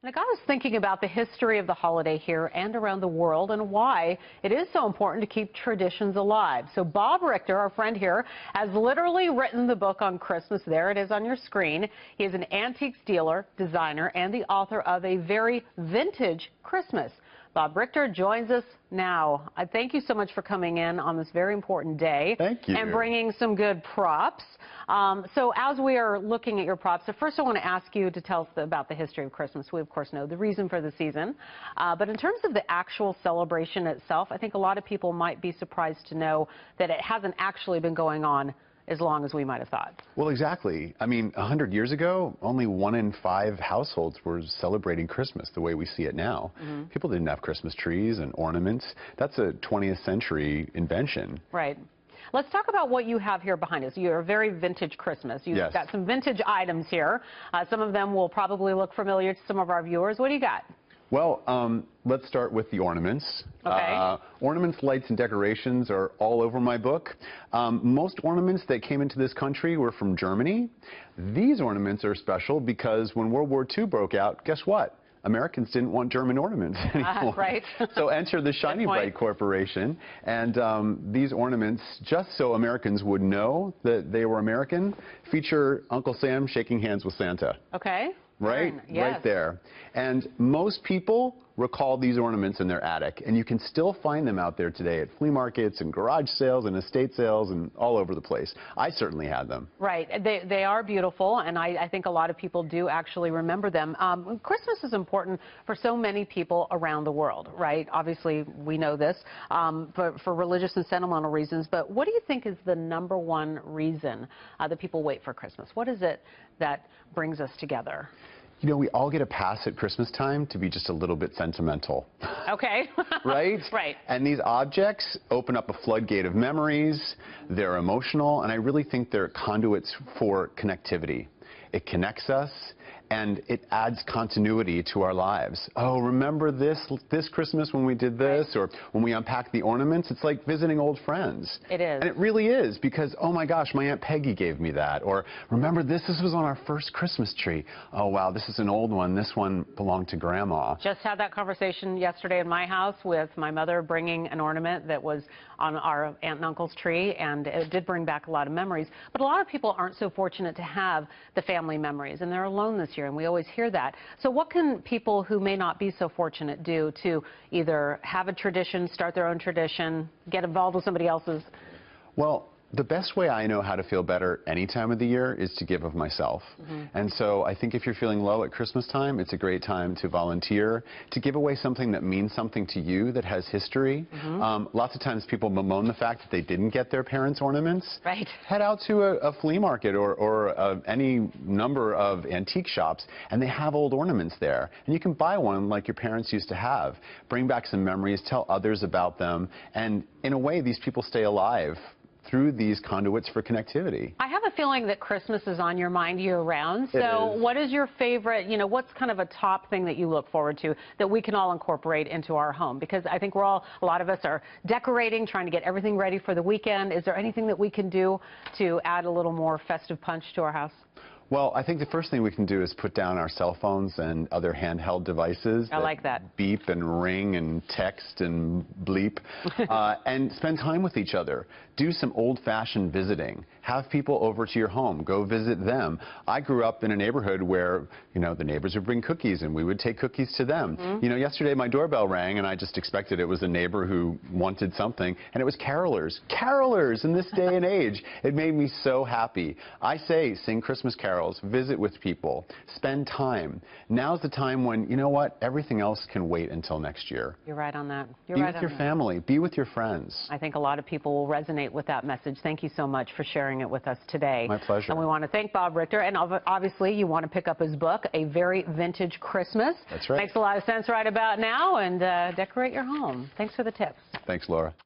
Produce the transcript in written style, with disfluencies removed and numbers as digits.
And I got us thinking about the history of the holiday here and around the world and why it is so important to keep traditions alive. So Bob Richter, our friend here, has literally written the book on Christmas. There it is on your screen. He is an antiques dealer, designer, and the author of A Very Vintage Christmas. Bob Richter joins us now. I thank you so much for coming in on this very important day. Thank you. And bringing some good props. So as we are looking at your props, first I want to ask you to tell us about the history of Christmas. We, of course, know the reason for the season. But in terms of the actual celebration itself, I think a lot of people might be surprised to know that it hasn't actually been going on as long as we might have thought. Well, exactly. I mean, 100 years ago, only 1 in 5 households were celebrating Christmas the way we see it now. People didn't have Christmas trees and ornaments. That's a 20th century invention. Right. Let's talk about what you have here behind us. You're a very vintage Christmas. You've got some vintage items here. Some of them will probably look familiar to some of our viewers. What do you got? Well, let's start with the ornaments. Okay. Ornaments, lights, and decorations are all over my book. Most ornaments that came into this country were from Germany. These ornaments are special because when World War II broke out, guess what? Americans didn't want German ornaments anymore. Right. So enter the Shiny Bright Corporation. And these ornaments, just so Americans would know that they were American, feature Uncle Sam shaking hands with Santa. Okay. Right? Yes. Right there. And most people recall these ornaments in their attic. And you can still find them out there today at flea markets and garage sales and estate sales and all over the place. I certainly had them. Right. They are beautiful, and I think a lot of people do actually remember them. Christmas is important for so many people around the world, right? Obviously, we know this, for religious and sentimental reasons. But what do you think is the #1 reason that people wait for Christmas? What is it that brings us together? You know, we all get a pass at Christmas time to be just a little bit sentimental. Okay. Right? Right. And these objects open up a floodgate of memories. They're emotional, and I really think they're conduits for connectivity. It connects us, and it adds continuity to our lives. Oh, remember this Christmas when we did this? Right. Or when we unpacked the ornaments? It's like visiting old friends. It is. And it really is, because, oh my gosh, my Aunt Peggy gave me that. Or, remember this was on our first Christmas tree. Oh wow, this is an old one. This one belonged to Grandma. Just had that conversation yesterday in my house with my mother bringing an ornament that was on our aunt and uncle's tree, and it did bring back a lot of memories. But a lot of people aren't so fortunate to have the family memories, and they're alone this year, and we always hear that. So what can people who may not be so fortunate do to either have a tradition, start their own tradition, get involved with somebody else's? Well, the best way I know how to feel better any time of the year is to give of myself. And so I think if you're feeling low at Christmas time, it's a great time to volunteer, to give away something that means something to you, that has history. Lots of times people bemoan the fact that they didn't get their parents' ornaments. Right. Head out to a flea market or any number of antique shops, and they have old ornaments there. And you can buy one like your parents used to have. Bring back some memories, tell others about them, and in a way, these people stay alive through these conduits for connectivity. I have a feeling that Christmas is on your mind year-round. So what is your favorite, what's kind of a top thing that you look forward to that we can all incorporate into our home? Because I think a lot of us are decorating, trying to get everything ready for the weekend. Is there anything that we can do to add a little more festive punch to our house? Well, I think the first thing we can do is put down our cell phones and other handheld devices. I like that. Beep and ring and text and bleep. And spend time with each other. Do some old-fashioned visiting. Have people over to your home. Go visit them. I grew up in a neighborhood where, the neighbors would bring cookies and we would take cookies to them. Yesterday my doorbell rang and I just expected it was a neighbor who wanted something, and it was carolers. Carolers in this day and age. It made me so happy. I say sing Christmas carols, visit with people, spend time. Now's the time when, everything else can wait until next year. You're right on that. Be with your family. Be with your friends. I think a lot of people will resonate with that message. Thank you so much for sharing it with us today. My pleasure. And we want to thank Bob Richter. And obviously, you want to pick up his book, A Very Vintage Christmas. That's right. Makes a lot of sense right about now. And decorate your home. Thanks for the tips. Thanks, Laura.